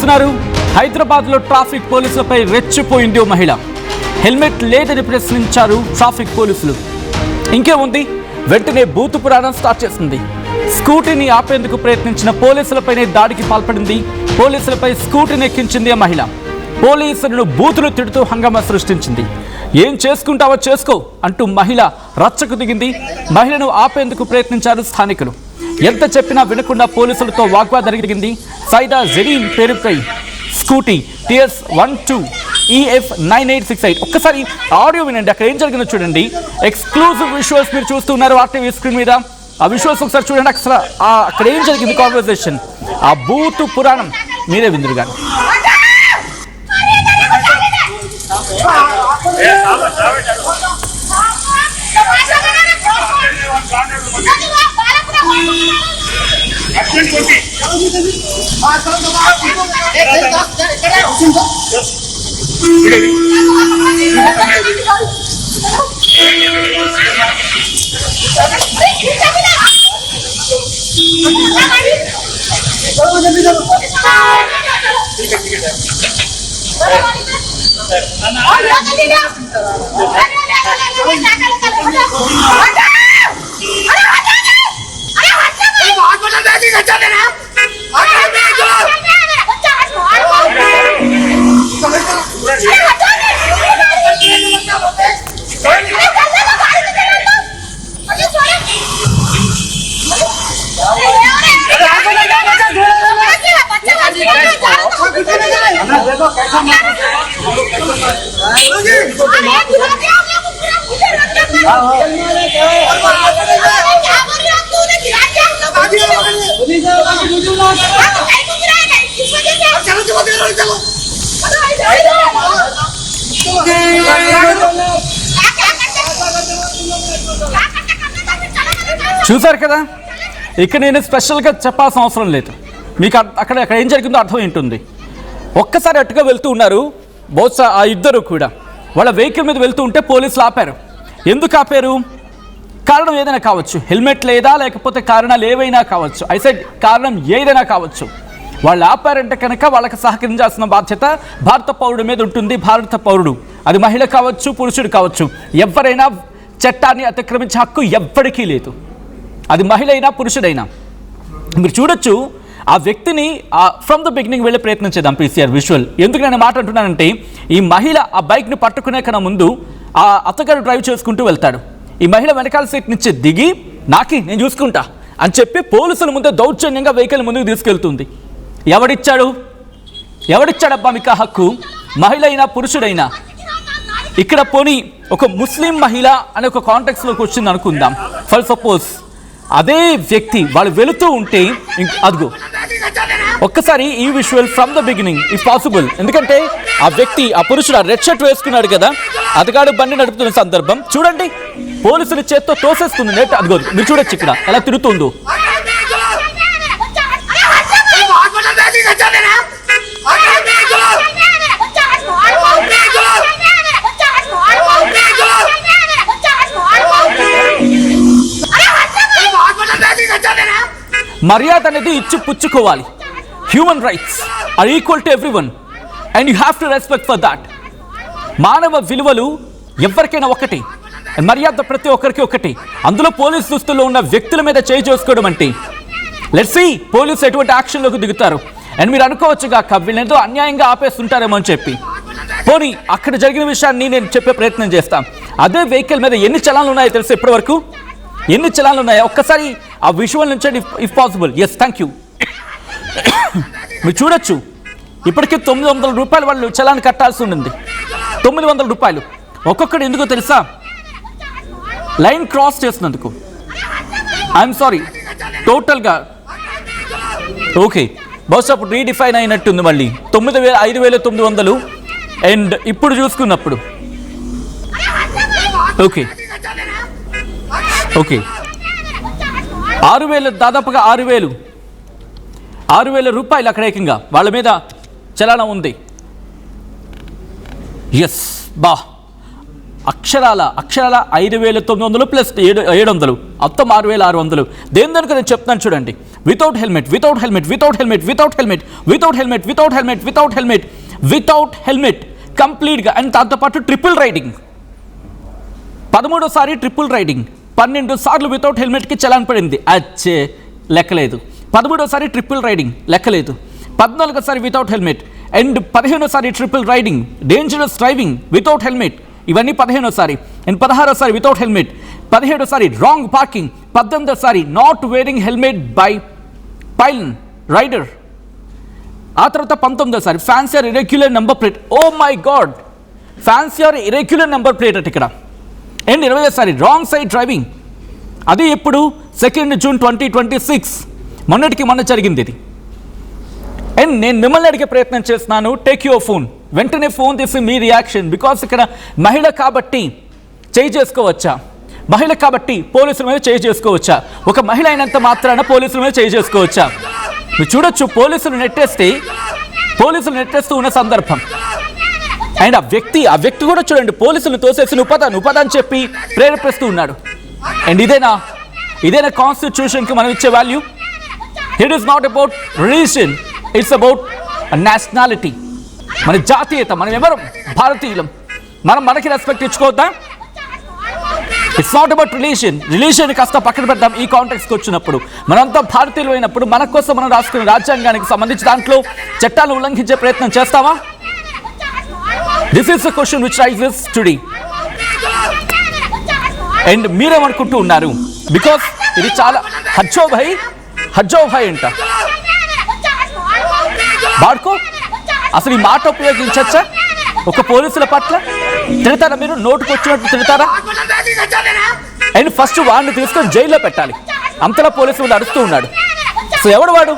చూస్తున్నారు హైదరాబాద్లో ట్రాఫిక్ పోలీసులపై రెచ్చిపోయింది ఓ మహిళ. హెల్మెట్ లేదని ప్రశ్నించారు ట్రాఫిక్ పోలీసులు. ఇంకేముంది, వెంటనే బూతు పురాణం స్టార్ట్ చేసింది. స్కూటీని ఆపేందుకు ప్రయత్నించిన పోలీసులపైనే దాడికి పాల్పడింది. పోలీసులపై స్కూటీని ఎక్కించింది ఆ మహిళ. పోలీసులను బూతులు తిడుతూ హంగామా సృష్టించింది. ఏం చేసుకుంటావో చేసుకో అంటూ మహిళ రచ్చకు దిగింది. మహిళను ఆపేందుకు ప్రయత్నించారు స్థానికులు. ఎంత చెప్పినా వినకుండా పోలీసులతో వాగ్వాదం జరిగింది. సైదా జెరీన్ పేరుపై స్కూటీ TS12 EF 9868. ఒక్కసారి ఆడియో వినండి, అక్కడ ఏం జరిగిందో చూడండి. ఎక్స్క్లూజివ్ విజువల్స్ మీరు చూస్తున్నారు RTV స్క్రీన్ మీద. ఆ విజువల్స్ ఒకసారి చూడండి. అక్కడ ఏం జరిగింది కాన్వర్సేషన్, ఆ బూతు పురాణం మీరే విందురు గాని. చూసారు కదా, ఇక్కడ నేను స్పెషల్గా చెప్పాల్సిన అవసరం లేదు. మీకు అక్కడ ఏం జరిగిందో అర్థం ఏంటుంది. ఒక్కసారి అట్టుగా వెళ్తూ ఉన్నారు. బహుశా ఆ ఇద్దరు కూడా వాళ్ళ వెహికల్ మీద వెళ్తూ ఉంటే పోలీసులు ఆపారు. ఎందుకు ఆపారు? కారణం ఏదైనా కావచ్చు. హెల్మెట్ లేదా, లేకపోతే కారణాలు ఏవైనా కావచ్చు. కారణం ఏదైనా కావచ్చు. వాళ్ళు ఆపారంటే కనుక వాళ్ళకి సహకరించాల్సిన బాధ్యత భారత పౌరుడి మీద ఉంటుంది. భారత పౌరుడు, అది మహిళ కావచ్చు, పురుషుడు కావచ్చు, ఎవరైనా చట్టాన్ని అతిక్రమించే హక్కు ఎవ్వరికీ లేదు. అది మహిళ అయినా పురుషుడైనా. మీరు చూడొచ్చు ఆ వ్యక్తిని ఫ్రమ్ ద బిగినింగ్ వెళ్ళే ప్రయత్నం చేద్దాం. PCR visual. ఎందుకు నేను మాట అంటున్నానంటే, ఈ మహిళ ఆ బైక్ని పట్టుకునే కన్నా ముందు ఆ అత్తగారు డ్రైవ్ చేసుకుంటూ వెళ్తాడు. ఈ మహిళ వెనకాల సీట్ నుంచి దిగి నేను చూసుకుంటా అని చెప్పి పోలీసుల ముందే దౌర్జన్యంగా వెహికల్ ముందుకు తీసుకెళ్తుంది. ఎవడిచ్చాడబ్బా మీకు ఆ హక్కు? మహిళ అయినా పురుషుడైనా. ఇక్కడ పోనీ ఒక ముస్లిం మహిళ అనే ఒక కాంటెక్స్లోకి వచ్చింది అనుకుందాం. ఫర్ సపోజ్ అదే వ్యక్తి వాళ్ళు వెళుతూ ఉంటే అదిగో ఒక్కసారి ఈ visual from the beginning if possible. ఎందుకంటే ఆ వ్యక్తి, ఆ పురుషుడు రెడ్ షర్ట్ వేసుకున్నాడు కదా, అతగాడు బండి నడుపుతున్న సందర్భం చూడండి. పోలీసుల చేత్తో తోసేస్తుంది నెట్. అదిగో మీరు చూడొచ్చు ఇక్కడ ఎలా తిరుగుతుందో. మర్యాద అనేది ఇచ్చి పుచ్చుకోవాలి. Human rights are equal to everyone and you have to respect for that. మానవ విలువలు ఎవరికైనా ఒకటి, మర్యాద ప్రతి ఒక్కరికి ఒకటి. అందులో పోలీస్ దుస్తుల్లో ఉన్న వ్యక్తుల మీద చేయి చేసుకోవడం అంటే లెట్స్ సీ పోలీసు ఎటువంటి యాక్షన్లోకి దిగుతారు. అండ్ మీరు అనుకోవచ్చుగా వీళ్ళేదో అన్యాయంగా ఆపేస్తుంటారేమో అని చెప్పి. పోనీ అక్కడ జరిగిన విషయాన్ని నేను చెప్పే ప్రయత్నం చేస్తాం. అదే వెహికల్ మీద ఎన్ని చలాన్లు ఉన్నాయో తెలుసు ఇప్పటి వరకు? ఎన్ని చలాన్లు ఉన్నాయో ఒక్కసారి ఆ విజువల్ నుంచి if possible. Yes, thank you. మీరు చూడొచ్చు ఇప్పటికీ 900 రూపాయలు వాళ్ళు చలాన్ కట్టాల్సి ఉంటుంది. 900 రూపాయలు ఒక్కొక్కటి. ఎందుకో తెలుసా? లైన్ క్రాస్ చేసినందుకు. ఐఎమ్ సారీ, టోటల్గా ఓకే. బహుశా అప్పుడు రీడిఫైన్ అయినట్టుంది మళ్ళీ. 5,900 అండ్ ఇప్పుడు చూసుకున్నప్పుడు ఓకే 6,000, దాదాపుగా 6,000 రూపాయలు అక్కడ ఏకంగా వాళ్ళ మీద చలానా ఉంది. ఎస్ బా అక్షరాల 5,900 ప్లస్ 700 మొత్తం 6,600. దేని దానికి నేను చెప్తాను చూడండి. Without helmet, without helmet, without helmet, without helmet, without helmet, without helmet, without helmet, without helmet కంప్లీట్గా. అండ్ దాంతోపాటు ట్రిపుల్ రైడింగ్, 13సారి ట్రిపుల్ రైడింగ్, 12 సార్లు వితౌట్ హెల్మెట్కి చలాన్ పడింది, అచ్చే లెక్కలేదు. 13సారి ట్రిపుల్ రైడింగ్ లెక్కలేదు. 14సారి వితౌట్ హెల్మెట్ అండ్ 15సారి triple riding, dangerous driving without helmet, ఇవన్నీ 15సారి. అండ్ 16సారి వితౌట్ హెల్మెట్, 17సారి రాంగ్ పార్కింగ్, 18సారి not wearing helmet by pillion rider. ఆ తర్వాత 19సారి fancy or irregular number plate. Oh my god, fancy or irregular number plate at ఇక్కడ. And 20సారి రాంగ్ సైడ్ డ్రైవింగ్. అది ఎప్పుడు 2 జూన్ 2026, మొన్నటికి మొన్న జరిగింది ఇది. అండ్ నేను మిమ్మల్ని అడిగే ప్రయత్నం చేస్తున్నాను, టేక్ యువర్ ఫోన్, వెంటనే ఫోన్ తీసి మీ రియాక్షన్. బికాస్ ఇక్కడ మహిళ కాబట్టి చేయి చేసుకోవచ్చా, మహిళ కాబట్టి పోలీసుల మీద చేయి చేసుకోవచ్చా, ఒక మహిళ అయినంత మాత్రాన పోలీసుల మీద చేయి చేసుకోవచ్చా? మీరు చూడొచ్చు, పోలీసులు నెట్టేస్తూ ఉన్న సందర్భం. అండ్ ఆ వ్యక్తి కూడా చూడండి, పోలీసులు తోసేసి నువ్వు పద అని చెప్పి ప్రేరేపిస్తూ ఉన్నాడు. అండ్ ఇదేనా కాన్స్టిట్యూషన్కి మనం ఇచ్చే value? It is not about religion, it's about nationality. మన జాతీయత, మనం ఎవరు భారతీయులం, మనకి రెస్పెక్ట్ ఇచ్చుకోవద్దా? ఇట్స్ నాట్ అబౌట్ రిలీజియన్ కాస్త పక్కన పెడదాం. ఈ కాంటెక్స్కి వచ్చినప్పుడు మనంతా భారతీయులు అయినప్పుడు మన కోసం మనం రాసుకున్న రాజ్యాంగానికి సంబంధించి దాంట్లో చట్టాలను ఉల్లంఘించే ప్రయత్నం చేస్తావా? This is the question which raises today. And మీరేమనుకుంటూ ఉన్నారు? బికాస్ ఇది చాలా హజ్జో భాయ్ అంట. బాడుకో, అసలు ఈ మాట ఉపయోగించచ్చా ఒక పోలీసుల పట్ల? తిడతారా మీరు? నోటుకు వచ్చినట్టు తిడతారా? అండ్ ఫస్ట్ వాడిని తీసుకొని జైల్లో పెట్టాలి, అంతలా పోలీసులు అరుస్తూ ఉన్నాడు. సో ఎవడు వాడు?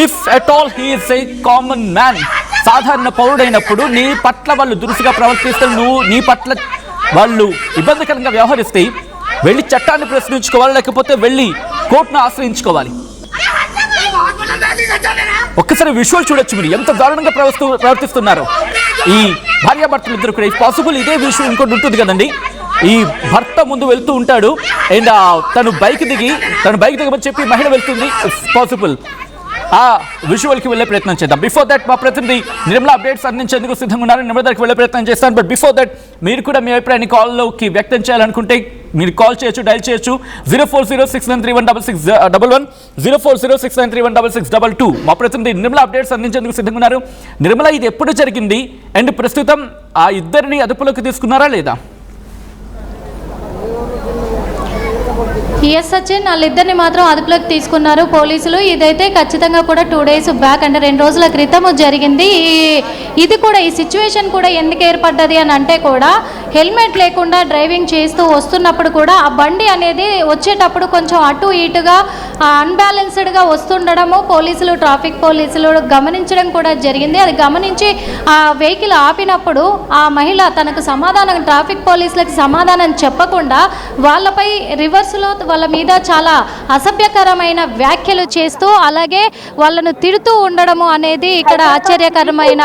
If at all he is a common man, సాధారణ పౌరుడైనప్పుడు నీ పట్ల వాళ్ళు దురుసుగా ప్రవర్తిస్తే, నీ పట్ల వాళ్ళు ఇబ్బందికరంగా వ్యవహరిస్తే వెళ్ళి చట్టాన్ని ప్రశ్నించుకోవాలి, లేకపోతే వెళ్ళి కోర్టును ఆశ్రయించుకోవాలి. ఒక్కసారి విజువల్ చూడొచ్చు మీరు, ఎంత దారుణంగా ప్రవర్తిస్తున్నారు ఈ భార్యాభర్తలు ఇద్దరు కూడా. పాసిబుల్ ఇదే విషయం ఇంకోటి ఉంటుంది కదండి. ఈ భర్త ముందు వెళ్తూ ఉంటాడు అండ్ తను బైక్ దిగమని చెప్పి మహిళ వెళ్తుంది. It's possible. ఆ విజువల్కి వెళ్ళే ప్రయత్నం చేద్దాం. బిఫోర్ దట్ మా ప్రతినిధి నిర్మల అప్డేట్స్ అందించేందుకు సిద్ధంగా ఉన్నారు. నిర్మల దగ్గరికి వెళ్ళే ప్రయత్నం చేస్తాను. బట్ బిఫోర్ దట్ మీరు కూడా మీ అభిప్రాయాన్ని కాల్లోకి వ్యక్తం చేయాలనుకుంటే మీరు కాల్ చేయొచ్చు, డైల్ చేయొచ్చు 0406931611, 0406931622. మా ప్రతినిధి నిర్మల అప్డేట్స్ అందించేందుకు సిద్ధంగా ఉన్నారు. నిర్మల, ఇది ఎప్పుడు జరిగింది అండ్ ప్రస్తుతం ఆ ఇద్దరిని అదుపులోకి తీసుకున్నారా లేదా? ఎస్ సచిన్, వాళ్ళిద్దరిని మాత్రం అదుపులోకి తీసుకున్నారు పోలీసులు. ఇదైతే ఖచ్చితంగా కూడా 2 days బ్యాక్, అంటే 2 రోజుల క్రితం జరిగింది. ఇది కూడా ఈ సిచ్యువేషన్ కూడా ఎందుకు ఏర్పడ్డది అని అంటే కూడా హెల్మెట్ లేకుండా డ్రైవింగ్ చేస్తూ వస్తున్నప్పుడు కూడా ఆ బండి అనేది వచ్చేటప్పుడు కొంచెం అటు ఇటుగా అన్బ్యాలెన్స్డ్గా వస్తుండడము ట్రాఫిక్ పోలీసులు గమనించడం కూడా జరిగింది. అది గమనించి ఆ వెహికల్ ఆపినప్పుడు ఆ మహిళ తనకు ట్రాఫిక్ పోలీసులకు సమాధానం చెప్పకుండా వాళ్ళపై రివర్స్లో వాళ్ళ మీద చాలా అసభ్యకరమైన వ్యాఖ్యలు చేస్తూ అలాగే వాళ్ళను తిడుతూ ఉండడము అనేది ఇక్కడ ఆశ్చర్యకరమైన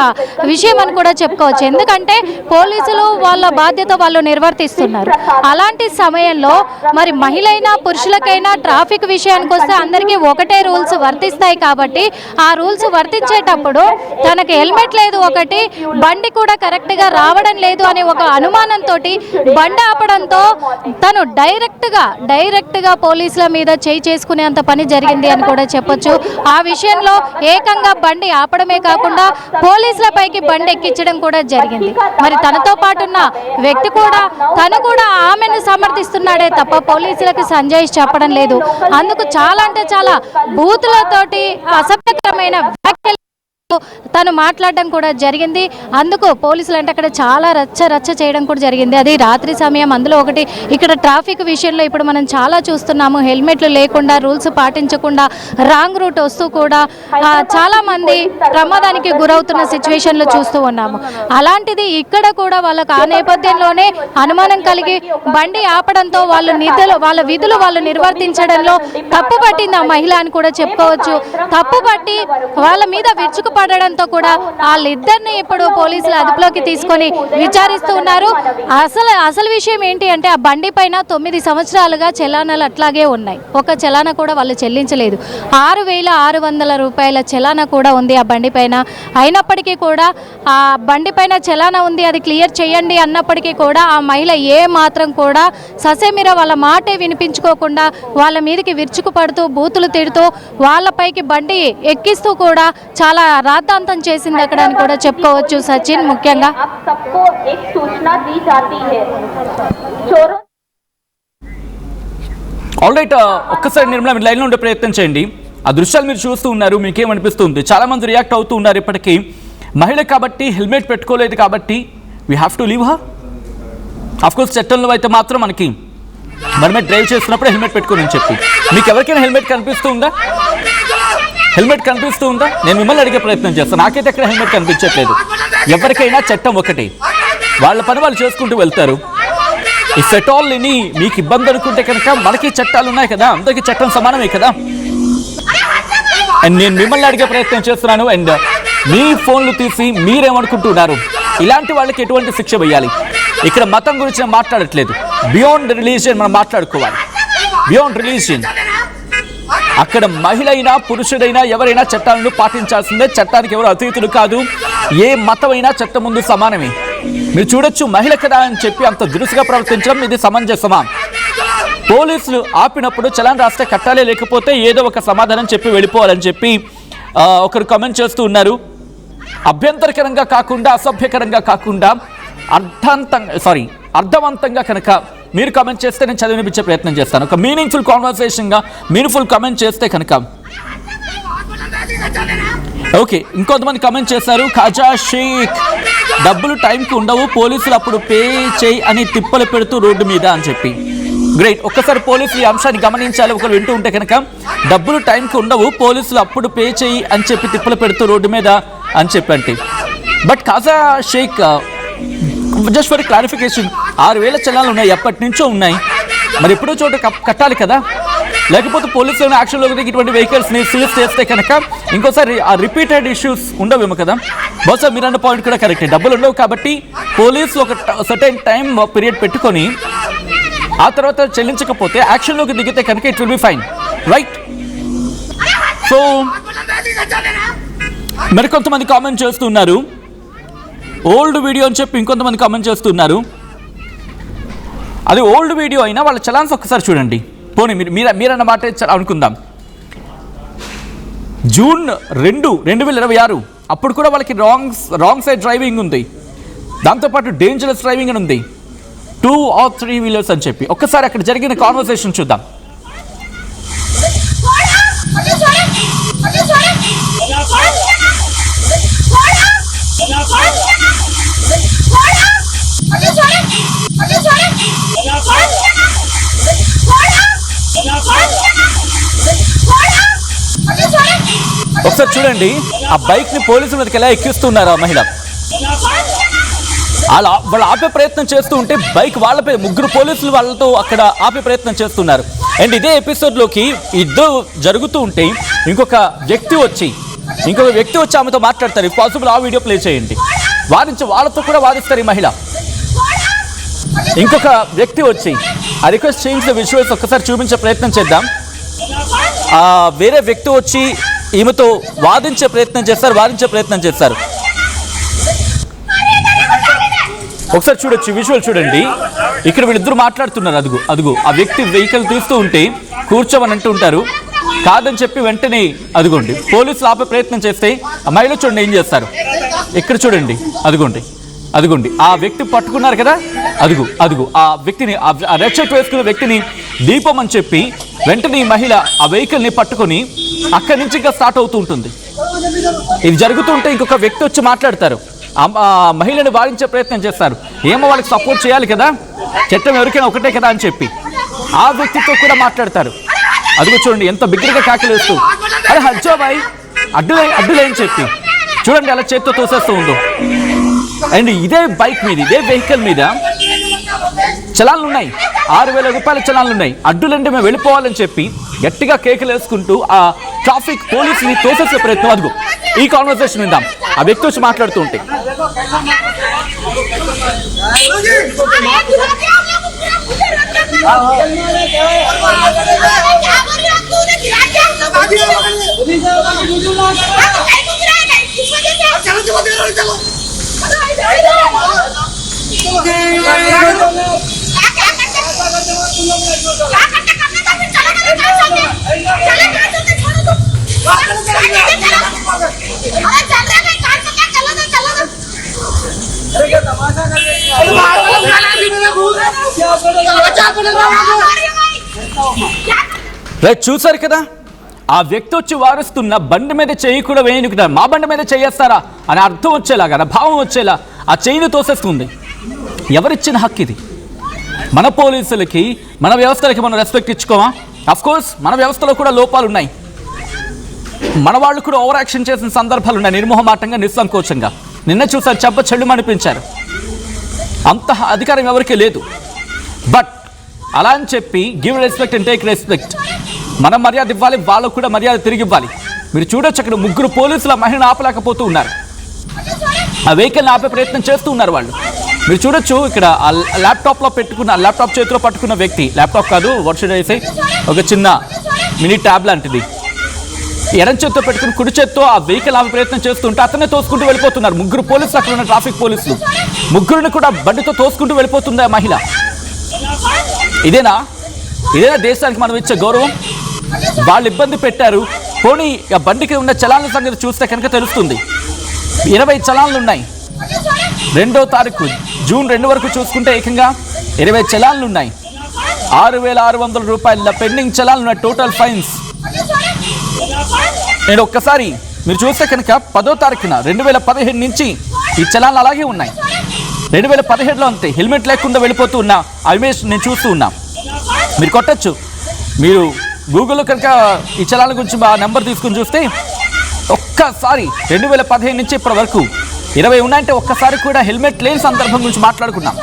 విషయం అని కూడా చెప్పుకోవచ్చు. ఎందుకంటే పోలీసులు వాళ్ళ బాధ్యత వాళ్ళు నిర్వర్తిస్తున్నారు. అలాంటి సమయంలో మరి మహిళైనా పురుషులకైనా ట్రాఫిక్ విషయానికి వస్తే అందరికీ ఒకటే రూల్స్ వర్తిస్తాయి. కాబట్టి ఆ రూల్స్ వర్తించేటప్పుడు తనకి హెల్మెట్ లేదు, ఒకటి బండి కూడా కరెక్ట్గా రావడం లేదు అనే ఒక అనుమానంతో బండి ఆపడంతో తను డైరెక్ట్గా పోలీసుల మీద చేయి చేసుకునేంత పని జరిగింది అని కూడా చెప్పొచ్చు. ఆ విషయంలో ఏకంగా బండి ఆపడమే కాకుండా పోలీసులపైకి బండి ఎక్కించడం కూడా జరిగింది. మరి తనతో పాటున్న వ్యక్తి కూడా తను కూడా ఆమెను సమర్థిస్తున్నాడే తప్ప పోలీసులకు సంజాయిషి చెప్పడం లేదు. అందుకు చాలా అంటే చాలా బూతులతోటి అసభ్యకరమైన వ్యాఖ్యలు తను మాట్లాడడం కూడా జరిగింది. అందుకు పోలీసులు అంటే అక్కడ చాలా రచ్చ చేయడం కూడా జరిగింది. అది రాత్రి సమయం. అందులో ఒకటి ఇక్కడ ట్రాఫిక్ విషయంలో ఇప్పుడు మనం చాలా చూస్తున్నాము. హెల్మెట్లు లేకుండా, రూల్స్ పాటించకుండా రాంగ్ రూట్ వస్తూ కూడా చాలా మంది ప్రమాదానికి గురవుతున్న సిచ్యువేషన్లు చూస్తూ ఉన్నాము. అలాంటిది ఇక్కడ కూడా వాళ్ళకు ఆ నేపథ్యంలోనే అనుమానం కలిగి బండి ఆపడంతో వాళ్ళ విధులు వాళ్ళు నిర్వర్తించడంలో తప్పు పట్టింది ఆ మహిళ అని కూడా చెప్పుకోవచ్చు. తప్పు పట్టి వాళ్ళ మీద విరుచుకు పడడంతో కూడా వాళ్ళిద్దరిని ఇప్పుడు పోలీసులు అదుపులోకి తీసుకొని విచారిస్తూ ఉన్నారు. అసలు విషయం ఏంటి అంటే ఆ బండి పైన 9 సంవత్సరాలుగా చలానాలు అట్లాగే ఉన్నాయి. ఒక చలానా కూడా వాళ్ళు చెల్లించలేదు. 6,600 రూపాయల చలానా కూడా ఉంది ఆ బండి పైన. అయినప్పటికీ కూడా ఆ బండి పైన చలానా ఉంది, అది క్లియర్ చేయండి అన్నప్పటికీ కూడా ఆ మహిళ ఏ మాత్రం కూడా ససేమిరా వాళ్ళ మాటే వినిపించుకోకుండా వాళ్ళ మీదకి విరుచుకుపడుతూ బూతులు తిడుతూ వాళ్ళపైకి బండి ఎక్కిస్తూ కూడా చాలా రాద్ధాంతం చేసింది అక్కడ అని కూడా చెప్పుకోవచ్చు సచిన్. ముఖ్యంగా ఆల్రైట్, ఒక్కసారి నిర్మల మీరు లైన్లో ఉండే ప్రయత్నం చేయండి. ఆ దృశ్యాలు మీరు చూస్తూ ఉన్నారు, మీకేమనిపిస్తుంది? చాలా మంది రియాక్ట్ అవుతూ ఉన్నారు. ఇప్పటికీ మహిళ కాబట్టి, హెల్మెట్ పెట్టుకోలేదు కాబట్టి we have to leave her. Of course చట్టంలో అయితే మాత్రం మనకి మనమే డ్రైవ్ చేస్తున్నప్పుడు హెల్మెట్ పెట్టుకోని చెప్పి, మీకు ఎవరికైనా హెల్మెట్ కనిపిస్తూ ఉందా? హెల్మెట్ కనిపిస్తూ ఉందా? నేను మిమ్మల్ని అడిగే ప్రయత్నం చేస్తాను. నాకైతే ఎక్కడ హెల్మెట్ కనిపించట్లేదు. ఎవరికైనా చట్టం ఒకటి, వాళ్ళ పని వాళ్ళు చేసుకుంటూ వెళ్తారు. ఇఫ్ ఎట్ ఆల్ మీకు ఇబ్బంది అనుకుంటే కనుక మనకి చట్టాలు ఉన్నాయి కదా, అందరికీ చట్టం సమానమే కదా. అండ్ నేను మిమ్మల్ని అడిగే ప్రయత్నం చేస్తున్నాను. అండ్ మీ ఫోన్లు తీసి మీరేమనుకుంటున్నారు? ఇలాంటి వాళ్ళకి ఎటువంటి శిక్ష వేయాలి? ఇక్కడ మతం గురించి నేను మాట్లాడట్లేదు. బియాండ్ రిలీజియన్ మనం మాట్లాడుకోవాలి. బియాండ్ రిలీజియన్ అక్కడ మహిళ అయినా పురుషుడైనా ఎవరైనా చట్టాలను పాటించాల్సిందే. చట్టానికి ఎవరు అతీతులు కాదు. ఏ మతమైనా చట్టం ముందు సమానమే. మీరు చూడొచ్చు, మహిళ కదా అని చెప్పి అంత దురుసుగా ప్రవర్తించడం ఇది సమంజసమా? పోలీసులు ఆపినప్పుడు చలాన్ రాస్తే కట్టాలే, లేకపోతే ఏదో ఒక సమాధానం చెప్పి వెళ్ళిపోవాలని చెప్పి ఒకరు కామెంట్ చేస్తూ ఉన్నారు. అభ్యంతరకరంగా కాకుండా, అసభ్యకరంగా కాకుండా అర్థవంతంగా కనుక మీరు కామెంట్ చేస్తే నేను చదివినిపించే ప్రయత్నం చేస్తాను. ఒక మీనింగ్ఫుల్ కాన్వర్సేషన్గా మీనింగ్ఫుల్ కామెంట్ చేస్తే కనుక. ఓకే, ఇంకొంతమంది కామెంట్ చేశారు. ఖాజా షేక్, డబ్బులు టైంకి ఉండవు, పోలీసులు అప్పుడు పే చేయి అని తిప్పలు పెడుతూ రోడ్డు మీద అని చెప్పి. గ్రేట్. ఒక్కసారి పోలీసులు ఈ అంశాన్ని గమనించాలి. ఒకరు వింటూ ఉంటే కనుక డబ్బులు టైంకి ఉండవు, పోలీసులు అప్పుడు పే చేయి అని చెప్పి తిప్పలు పెడుతూ రోడ్డు మీద అని చెప్పండి. But Khaja Shaik, just for clarification, 6,000 చలానాలు ఉన్నాయి, ఎప్పటి నుంచో ఉన్నాయి. మరి ఎప్పుడో చోట కట్టాలి కదా. లేకపోతే పోలీసులు యాక్షన్లోకి దిగి ఇటువంటి వెహికల్స్ని సీజ్ చేస్తే కనుక ఇంకోసారి ఆ రిపీటెడ్ ఇష్యూస్ ఉండవేమో కదా. బహుశా మీరు అన్న పాయింట్ కూడా కరెక్టే. డబ్బులు ఉండవు కాబట్టి పోలీసులు ఒక సర్టెన్ టైం పీరియడ్ పెట్టుకొని ఆ తర్వాత చెల్లించకపోతే యాక్షన్లోకి దిగితే కనుక it will be fine, right? So మరికొంతమంది కామెంట్ చేస్తున్నారు. ఓల్డ్ వీడియో అని చెప్పి ఇంకొంతమంది కామెంట్ చేస్తున్నారు. అది ఓల్డ్ వీడియో అయినా వాళ్ళ చలాన్స్ ఒక్కసారి చూడండి. పోనీ మీరన్న మాట అనుకుందాం. జూన్ 2, 2026 అప్పుడు కూడా వాళ్ళకి రాంగ్ సైడ్ డ్రైవింగ్ ఉంది, దాంతోపాటు డేంజరస్ డ్రైవింగ్ అని ఉంది, 2 or 3 వీలర్స్ అని చెప్పి. ఒక్కసారి అక్కడ జరిగిన కాన్వర్సేషన్ చూద్దాం. ఒకసారి చూడండి, ఆ బైక్ ని పోలీసుల మీదకి ఎలా ఎక్కిస్తున్నారు ఆ మహిళ. వాళ్ళు ఆపే ప్రయత్నం చేస్తూ ఉంటే బైక్ వాళ్ళపై 3 పోలీసులు వాళ్ళతో అక్కడ ఆపే ప్రయత్నం చేస్తున్నారు. అండ్ ఇదే ఎపిసోడ్లోకి ఇద్దరు జరుగుతూ ఉంటే ఇంకొక వ్యక్తి వచ్చి ఆమెతో మాట్లాడతారు. ఇఫ్ పాసిబుల్ ఆ వీడియో ప్లే చేయండి. వాళ్ళతో కూడా వాదిస్తారు ఈ మహిళ. ఇంకొక వ్యక్తి వచ్చి ఆ రిక్వెస్ట్ చేంజ్ ద విజువల్స్ ఒక్కసారి చూపించే ప్రయత్నం చేద్దాం. వేరే వ్యక్తి వచ్చి ఈమెతో వాదించే ప్రయత్నం చేస్తారు. ఒకసారి చూడొచ్చు, విజువల్ చూడండి. ఇక్కడ వీళ్ళిద్దరు మాట్లాడుతున్నారు. అదుగు ఆ వ్యక్తి వెహికల్ తీస్తూ ఉంటే కూర్చోమని అంటూ ఉంటారు. కాదని చెప్పి వెంటనే అదిగోండి పోలీసులు ఆపే ప్రయత్నం చేస్తే ఆ మహిళ చూడండి ఏం చేస్తారు. ఇక్కడ చూడండి, అదిగోండి ఆ వ్యక్తి పట్టుకున్నారు కదా, అదుగు ఆ వ్యక్తిని, ఆ రెడ్ షర్ట్ వేసుకున్న వ్యక్తిని దీపం అని చెప్పి వెంటనే ఈ మహిళ ఆ వెహికల్ని పట్టుకొని అక్కడి నుంచి ఇంకా స్టార్ట్ అవుతూ ఉంటుంది. ఇది జరుగుతుంటే ఇంకొక వ్యక్తి వచ్చి మాట్లాడతారు. ఆ మహిళని వారించే ప్రయత్నం చేస్తారు. ఏమో వాళ్ళకి సపోర్ట్ చేయాలి కదా, చట్టం ఎవరికైనా ఒకటే కదా అని చెప్పి ఆ వ్యక్తితో కూడా మాట్లాడతారు. అదిగో చూడండి ఎంత బిగ్గరగా కాకలేస్తూ, అరే హజ్జో బాయ్ అడ్డులే అని చెప్పి చూడండి అలా చేత్తో తోసేస్తూ ఉందో. అండ్ ఇదే బైక్ మీద, ఇదే వెహికల్ మీద చలాన్లు ఉన్నాయి, 6,000 రూపాయల చలాన్లు ఉన్నాయి. అడ్డులంటే మేము వెళ్ళిపోవాలని చెప్పి గట్టిగా కేకలు వేసుకుంటూ ఆ ట్రాఫిక్ పోలీసుని తోసేసే ప్రయత్నం. అదుగు ఈ కాన్వర్సేషన్ విందాం. ఆ వ్యక్తి వచ్చి మాట్లాడుతూ ఉంటే చూసారు కదా, ఆ వ్యక్తి వచ్చి వారుస్తున్న బండి మీద చెయ్యి కూడా వేయనుకున్నారు. మా బండి మీద చేయేస్తారా అని అర్థం వచ్చేలాగా, భావం వచ్చేలా ఆ చెయ్యిని తోసేస్తుంది. ఎవరిచ్చిన హక్కు ఇది? మన పోలీసులకి, మన వ్యవస్థలకి మనం రెస్పెక్ట్ ఇచ్చుకోమా? అఫ్కోర్స్ మన వ్యవస్థలో కూడా లోపాలు ఉన్నాయి. మన వాళ్ళు కూడా ఓవర్ యాక్షన్ చేసిన సందర్భాలు ఉన్నాయి, నిర్మోహమాటంగా, నిస్సంకోచంగా. నిన్న చూసారు, చెంప చెళ్ళు అనిపించారు. అంత అధికారం ఎవరికీ లేదు. బట్ అలా అని చెప్పి give respect and take respect. మనం మర్యాద ఇవ్వాలి, వాళ్ళకు కూడా మర్యాద తిరిగి ఇవ్వాలి. మీరు చూడొచ్చు, అక్కడ 3 పోలీసులు ఆ మహిళను ఆపలేకపోతూ ఉన్నారు. ఆ వెహికల్ని ఆపే ప్రయత్నం చేస్తూ ఉన్నారు వాళ్ళు. మీరు చూడొచ్చు, ఇక్కడ ఆ ల్యాప్టాప్లో పెట్టుకున్న, ల్యాప్టాప్ చేతిలో పట్టుకున్న వ్యక్తి, ల్యాప్టాప్ కాదు, వాట్ షుడ్ ఐ సే, ఒక చిన్న మినీ ట్యాబ్ లాంటిది, ఎడం చేత్తో పెట్టుకుని కుడి చేత్తో ఆ వెహికల్ ఆపే ప్రయత్నం చేస్తుంటే అతనే తోసుకుంటూ వెళ్ళిపోతున్నారు. 3 పోలీసులు, అక్కడ ఉన్న ట్రాఫిక్ పోలీసులు, 3 కూడా బండితో తోసుకుంటూ వెళ్ళిపోతుంది ఆ మహిళ. ఇదేనా దేశానికి మనం ఇచ్చే గౌరవం? వాళ్ళు ఇబ్బంది పెట్టారు. పోనీ ఆ బండికి ఉన్న చలాన్ల సంగతి చూస్తే కనుక తెలుస్తుంది. 20 చలాన్లు ఉన్నాయి. 2వ తారీఖు జూన్ 2 వరకు చూసుకుంటే ఏకంగా 20 చలాన్లు ఉన్నాయి. 6,600 రూపాయల పెండింగ్ చలాన్లు ఉన్నాయి. Total fines. నేను ఒక్కసారి మీరు చూస్తే కనుక 10వ తారీఖున 2015 నుంచి ఈ చలాన్లు అలాగే ఉన్నాయి. 2017లో అంతే, హెల్మెట్ లేకుండా వెళ్ళిపోతూ ఉన్నా ఆ ఇమేజ్ నేను చూస్తూ ఉన్నా. మీరు కొట్టచ్చు, మీరు గూగుల్లో కనుక ఈ చలాన్ల గురించి మా నెంబర్ తీసుకుని చూస్తే ఒక్కసారి 2015 నుంచి ఇప్పటి వరకు 20 ఉన్నాయంటే ఒక్కసారి కూడా హెల్మెట్ లేని సందర్భం గురించి మాట్లాడుకున్నాం.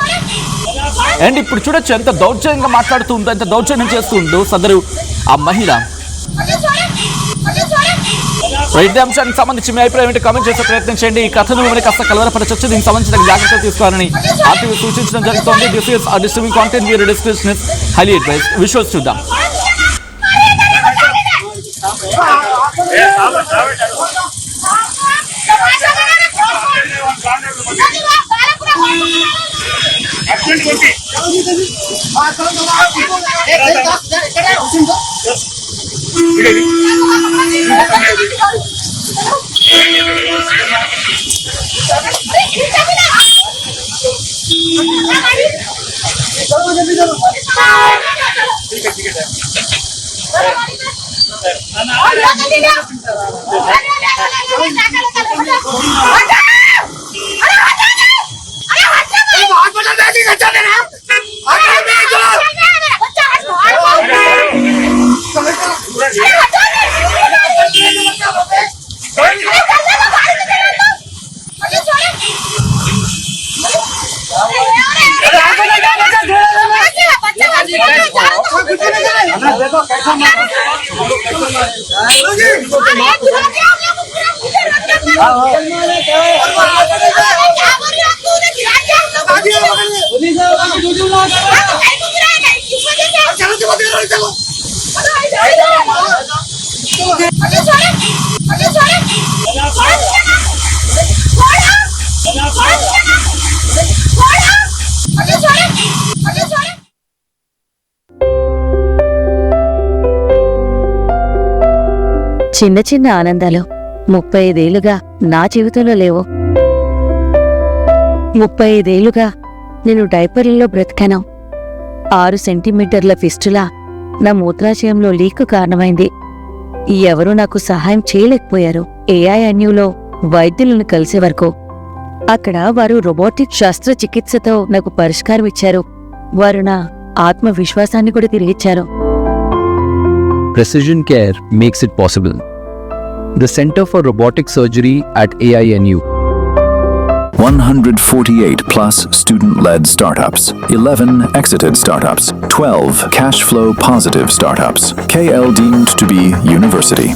అండ్ ఇప్పుడు చూడొచ్చు ఎంత దౌర్జన్యంగా మాట్లాడుతూ ఉందో, ఎంత దౌర్జన్యం చేస్తూ ఉందో సదరు ఆ మహిళ. ఇదే అంశానికి సంబంధించి మీ అభిప్రాయం ఏంటి కామెంట్ చేసే ప్రయత్నం చేయండి. ఈ కథను మిమ్మల్ని కాస్త కలవరపరచొచ్చు, దీనికి సంబంధించిన జాగ్రత్తలు తీసుకోవాలని ఆర్టీవీ సూచించడం జరుగుతోంది. This is disturbing content, viewer discretion is highly advised. Visuals చూద్దాం. చిన్న చిన్న ఆనందాలు 35 ఏళ్లుగా నా జీవితంలో లేవు. 35 ఏళ్లుగా నేను డైపర్లలో బ్రతికాను. 6 సెంటీమీటర్ల ఫిస్టులా నా మూత్రాశయంలో లీక్ కారణమైంది. ఎవరూ నాకు సహాయం చేయలేకపోయారు. ఏఐఎన్యూలో వైద్యులను కలిసే వరకు. అక్కడ వారు రోబోటిక్ శస్త్రచికిత్సతో నాకు పరిష్కారం ఇచ్చారు. వారు నా ఆత్మవిశ్వాసాన్ని కూడా తిరిగిచ్చారు. Precision Care makes it possible. The Center for Robotic Surgery at AINU. 148 plus student-led startups, 11 exited startups, 12 cash flow positive startups. KL deemed to be university.